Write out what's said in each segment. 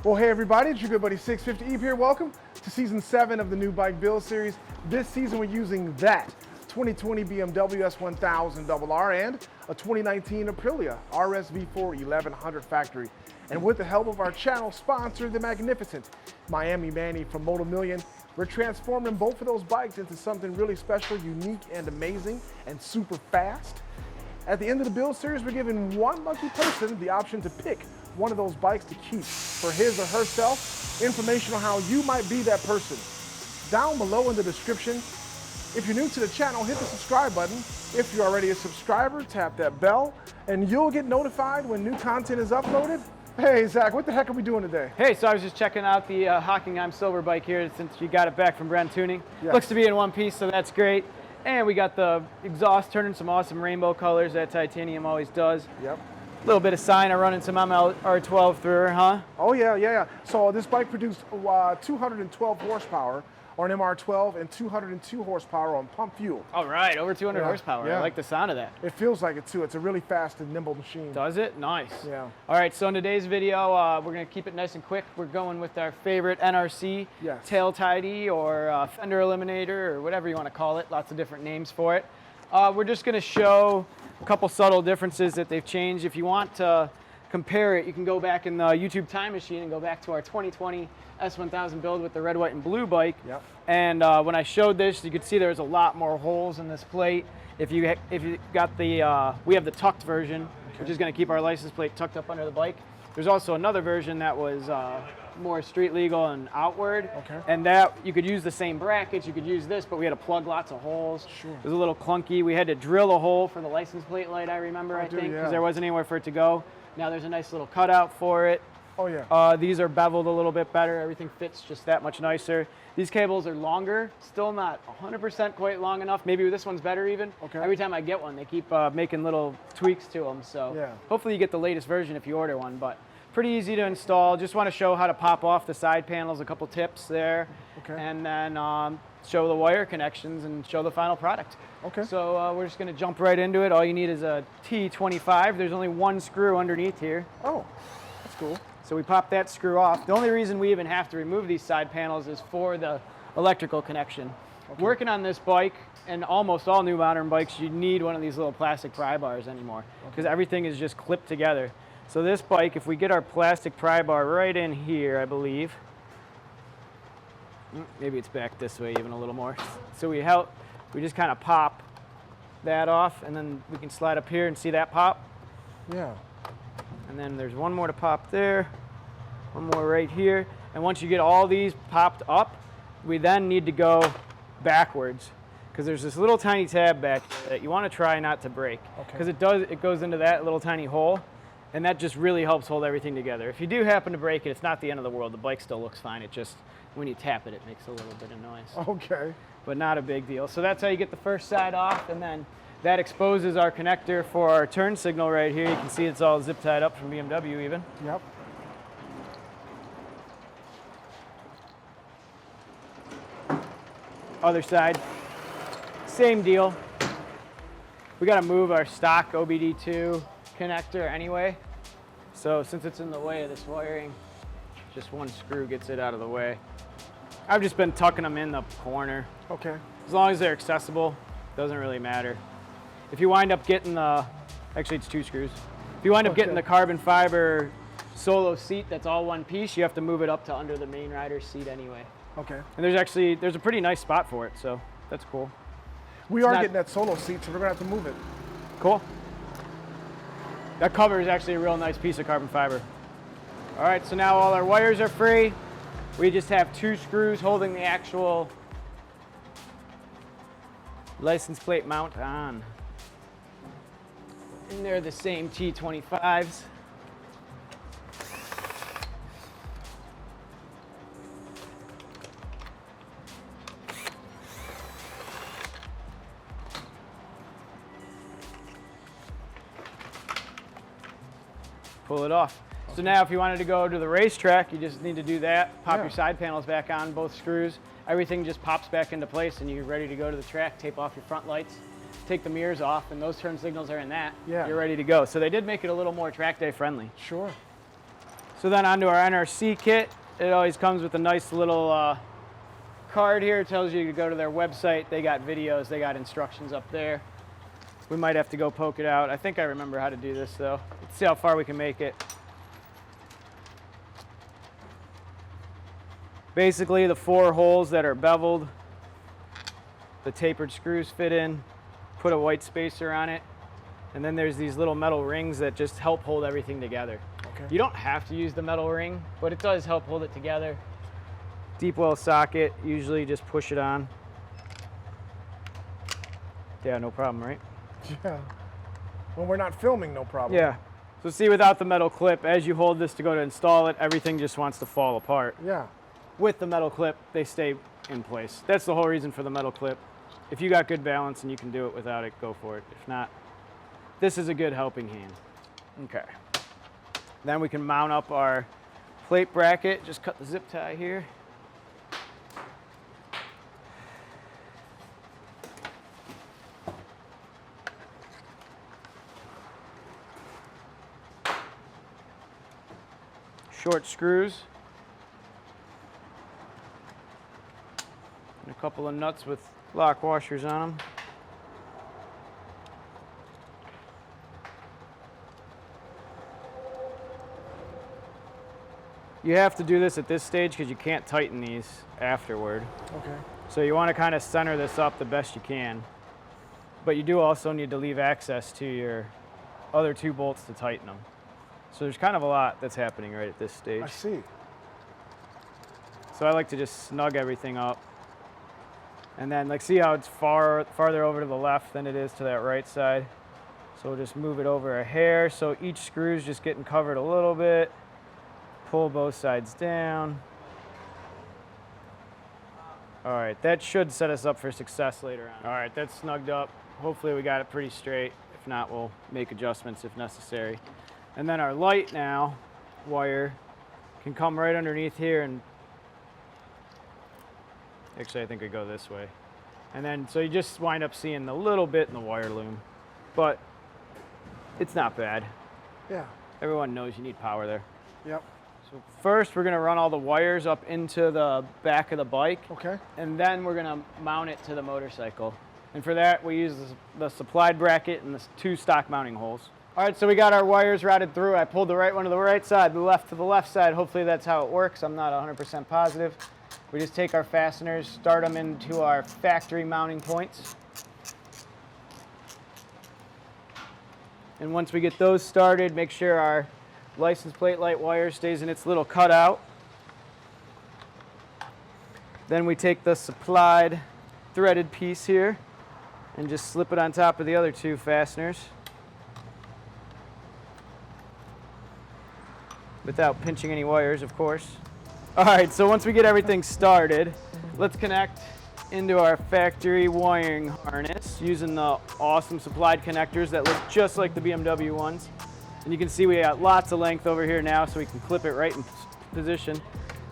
Well, hey everybody, it's your good buddy 650 Eve here. Welcome to season 7 of the new bike build series. This season we're using that 2020 BMW S 1000 RR and a 2019 Aprilia RSV4 1100 factory. And with the help of our channel sponsor, the magnificent Miami Manny from Moto Million, we're transforming both of those bikes into something really special, unique, and amazing, and super fast. At the end of the build series, we're giving one lucky person the option to pick one of those bikes to keep for his or herself. Information on how you might be that person down below in the description. If you're new to the channel, hit the subscribe button. If you're already a subscriber, tap that bell and you'll get notified when new content is uploaded. Hey Zach, what the heck are we doing today? Hey, so I was just checking out the Hockenheim silver bike here since you got it back from Brand Tuning. Yes. Looks to be in one piece, so that's great. And we got the exhaust turning some awesome rainbow colors that titanium always does. Yep. A little bit of Sina running some MLR12 through her, huh? Oh yeah. So this bike produced 212 horsepower on MR12 and 202 horsepower on pump fuel. All right, over 200 horsepower. Yeah. I like the sound of that. It feels like it too. It's a really fast and nimble machine. Does it? Nice. Yeah. All right, so in today's video, we're going to keep it nice and quick. We're going with our favorite NRC tail tidy or fender eliminator or whatever you want to call it. Lots of different names for it. We're just going to show a couple subtle differences that they've changed. If you want to compare it, you can go back in the YouTube time machine and go back to our 2020 S1000 build with the red, white, and blue bike. Yep. And when I showed this, you could see there was a lot more holes in this plate. If you got the, we have the tucked version, which is going to keep our license plate tucked up under the bike. There's also another version that was more street legal and outward. Okay. And that you could use the same brackets, you could use this, but we had to plug lots of holes. Sure. It was a little clunky. We had to drill a hole for the license plate light, I remember, I think, because there wasn't anywhere for it to go. Now there's a nice little cutout for it. Oh yeah. These are beveled a little bit better. Everything fits just that much nicer. These cables are longer, still not 100% quite long enough. Maybe this one's better even. Okay. Every time I get one, they keep making little tweaks to them. So hopefully you get the latest version if you order one. But pretty easy to install. Just want to show how to pop off the side panels, a couple tips there. Okay. And then show the wire connections and show the final product. Okay. So we're just going to jump right into it. All you need is a T25. There's only one screw underneath here. Oh, that's cool. So we pop that screw off. The only reason we even have to remove these side panels is for the electrical connection. Okay. Working on this bike, and almost all new modern bikes, you need one of these little plastic pry bars anymore, because everything is just clipped together. So this bike, if we get our plastic pry bar right in here, I believe, maybe it's back this way even a little more. So we just kind of pop that off, and then we can slide up here and see that pop. Yeah. And then there's one more to pop there, one more right here. And once you get all these popped up, we then need to go backwards, because there's this little tiny tab back that you want to try not to break, because it goes into that little tiny hole, and that just really helps hold everything together. If you do happen to break it, it's not the end of the world. The bike still looks fine. It just, when you tap it, it makes a little bit of noise. Okay. But not a big deal. So that's how you get the first side off, and then that exposes our connector for our turn signal right here. You can see it's all zip tied up from BMW even. Yep. Other side, same deal. We got to move our stock OBD2 connector anyway. So since it's in the way of this wiring, just one screw gets it out of the way. I've just been tucking them in the corner. Okay. As long as they're accessible, doesn't really matter. If you wind up getting the, actually it's two screws. If you wind up getting the carbon fiber solo seat that's all one piece, you have to move it up to under the main rider's seat anyway. Okay. And there's a pretty nice spot for it, so that's cool. We are getting that solo seat, so we're gonna have to move it. Cool. That cover is actually a real nice piece of carbon fiber. All right, so now all our wires are free. We just have two screws holding the actual license plate mount on. And they're the same T25s. Pull it off. So now if you wanted to go to the racetrack, you just need to do that. Pop your side panels back on, both screws. Everything just pops back into place and you're ready to go to the track. Tape off your front lights, take the mirrors off, and those turn signals are in that. You're ready to go. So they did make it a little more track day friendly. Sure. So then onto our NRC kit. It always comes with a nice little card here. It tells you to go to their website. They got videos, they got instructions up there. We might have to go poke it out. I think I remember how to do this though. Let's see how far we can make it. Basically the 4 holes that are beveled, the tapered screws fit in, put a white spacer on it, and then there's these little metal rings that just help hold everything together. Okay. You don't have to use the metal ring, but it does help hold it together. Deep well socket, usually just push it on. Yeah, no problem, right? Yeah. When we're not filming, no problem. Yeah. So see, without the metal clip, as you hold this to go to install it, everything just wants to fall apart. Yeah. With the metal clip, they stay in place. That's the whole reason for the metal clip. If you got good balance and you can do it without it, go for it. If not, this is a good helping hand. Okay. Then we can mount up our plate bracket. Just cut the zip tie here. Short screws. And a couple of nuts with lock washers on them. You have to do this at this stage because you can't tighten these afterward. Okay. So you want to kind of center this up the best you can. But you do also need to leave access to your other 2 bolts to tighten them. So there's kind of a lot that's happening right at this stage. I see. So I like to just snug everything up. And then like see how it's farther over to the left than it is to that right side. So we'll just move it over a hair so each screw's just getting covered a little bit. Pull both sides down. All right, that should set us up for success later on. All right, that's snugged up. Hopefully we got it pretty straight. If not, we'll make adjustments if necessary. And then our light now, wire, can come right underneath here and actually I think we go this way. And then, so you just wind up seeing a little bit in the wire loom, but it's not bad. Yeah. Everyone knows you need power there. Yep. So first we're gonna run all the wires up into the back of the bike. Okay. And then we're gonna mount it to the motorcycle. And for that we use the supplied bracket and the 2 stock mounting holes. All right, so we got our wires routed through. I pulled the right one to the right side, the left to the left side. Hopefully that's how it works. I'm not 100% positive. We just take our fasteners, start them into our factory mounting points. And once we get those started, make sure our license plate light wire stays in its little cutout. Then we take the supplied threaded piece here and just slip it on top of the other 2 fasteners without pinching any wires, of course. All right, so once we get everything started, let's connect into our factory wiring harness using the awesome supplied connectors that look just like the BMW ones. And you can see we got lots of length over here now, so we can clip it right in position.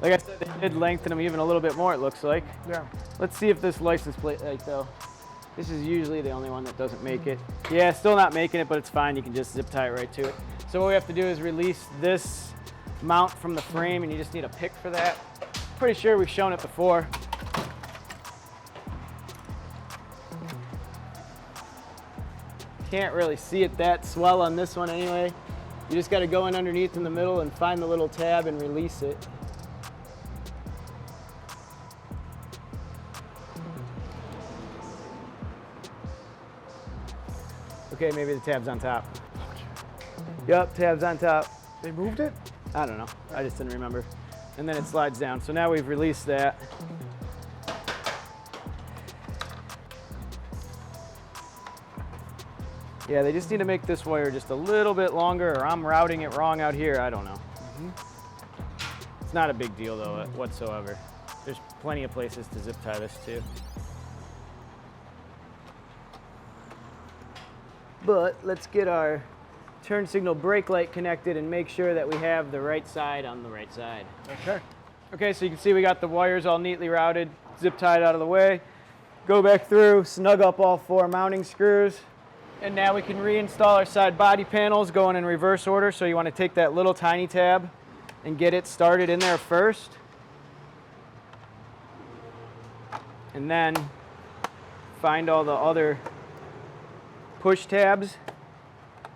Like I said, they did lengthen them even a little bit more, it looks like. Yeah. Let's see if this license plate light though. This is usually the only one that doesn't make it. Yeah, still not making it, but it's fine. You can just zip tie it right to it. So what we have to do is release this mount from the frame, and you just need a pick for that. Pretty sure we've shown it before. Can't really see it that swell on this one anyway. You just got to go in underneath in the middle and find the little tab and release it. Okay, maybe the tab's on top. Yep, tab's on top. They moved it? I don't know. I just didn't remember. And then it slides down. So now we've released that. Yeah, they just need to make this wire just a little bit longer, or I'm routing it wrong out here. I don't know. It's not a big deal though whatsoever. There's plenty of places to zip tie this too. But let's get our turn signal brake light connected and make sure that we have the right side on the right side. Okay. Okay, so you can see we got the wires all neatly routed, zip tied out of the way. Go back through, snug up all 4 mounting screws. And now we can reinstall our side body panels going in reverse order. So you want to take that little tiny tab and get it started in there first. And then find all the other push tabs.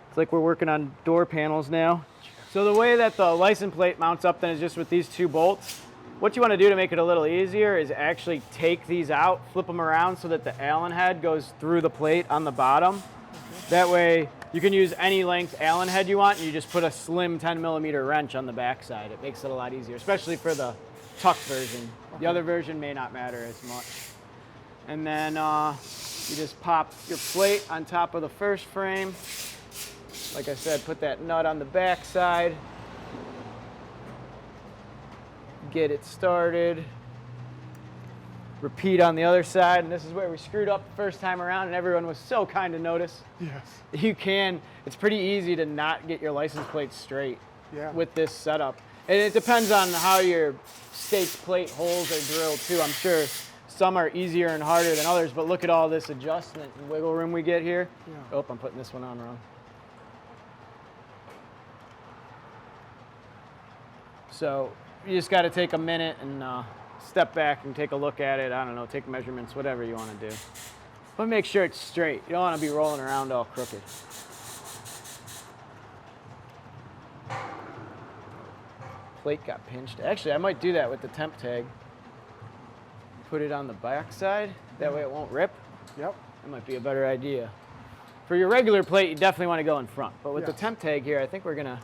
It's like we're working on door panels now. So the way that the license plate mounts up then is just with these 2 bolts. What you want to do to make it a little easier is actually take these out, flip them around so that the Allen head goes through the plate on the bottom. That way you can use any length Allen head you want, and you just put a slim 10mm wrench on the back side. It makes it a lot easier, especially for the tucked version. The other version may not matter as much. And then you just pop your plate on top of the first frame. Like I said, put that nut on the back side. Get it started. Repeat on the other side, and this is where we screwed up the first time around, and everyone was so kind to notice. Yes. It's pretty easy to not get your license plate straight with this setup. And it depends on how your staked plate holes are drilled too. I'm sure some are easier and harder than others, but look at all this adjustment and wiggle room we get here. Yeah. Oh, I'm putting this one on wrong. So you just got to take a minute and step back and take a look at it. I don't know, take measurements, whatever you want to do. But make sure it's straight. You don't want to be rolling around all crooked. Plate got pinched. Actually, I might do that with the temp tag. Put it on the back side. That way it won't rip. Yep. That might be a better idea. For your regular plate, you definitely want to go in front. But with the temp tag here, I think we're going to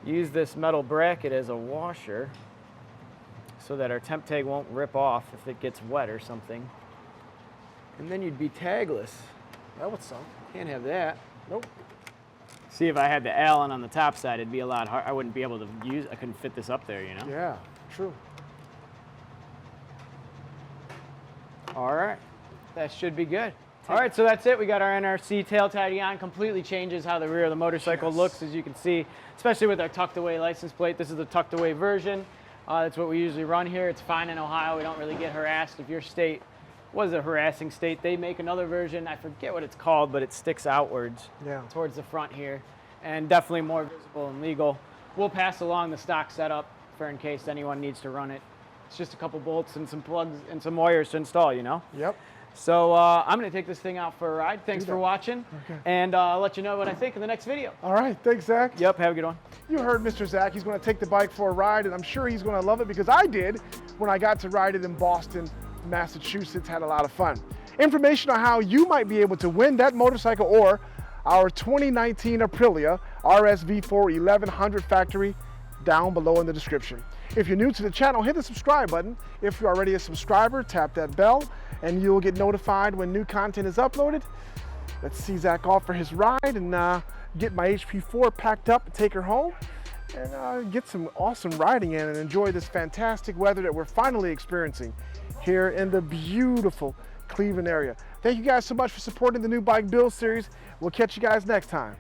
use this metal bracket as a washer so that our temp tag won't rip off if it gets wet or something. And then you'd be tagless. That would suck. Can't have that. Nope. See, if I had the Allen on the top side, it'd be a lot hard. I wouldn't be able to use, I couldn't fit this up there, you know? Yeah, true. All right, that should be good. All right, so that's it. We got our NRC tail tidy on. Completely changes how the rear of the motorcycle looks, as you can see, especially with our tucked away license plate. This is the tucked away version. That's what we usually run here. It's fine in Ohio. We don't really get harassed. If your state was a harassing state, they make another version. I forget what it's called, but it sticks outwards towards the front here, and definitely more visible and legal. We'll pass along the stock setup for in case anyone needs to run it. It's just a couple bolts and some plugs and some wires to install, you know? Yep. So I'm going to take this thing out for a ride. Thanks for watching. Okay. And I'll let you know what I think in the next video. All right. Thanks, Zach. Yep. Have a good one. You heard Mr. Zach. He's going to take the bike for a ride, and I'm sure he's going to love it because I did when I got to ride it in Boston, Massachusetts. Had a lot of fun. Information on how you might be able to win that motorcycle or our 2019 Aprilia RSV4 1100 factory down below in the description. If you're new to the channel, hit the subscribe button. If you're already a subscriber, tap that bell and you'll get notified when new content is uploaded. Let's see Zach off for his ride and get my HP4 packed up and take her home and get some awesome riding in and enjoy this fantastic weather that we're finally experiencing here in the beautiful Cleveland area. Thank you guys so much for supporting the new Bike Build series. We'll catch you guys next time.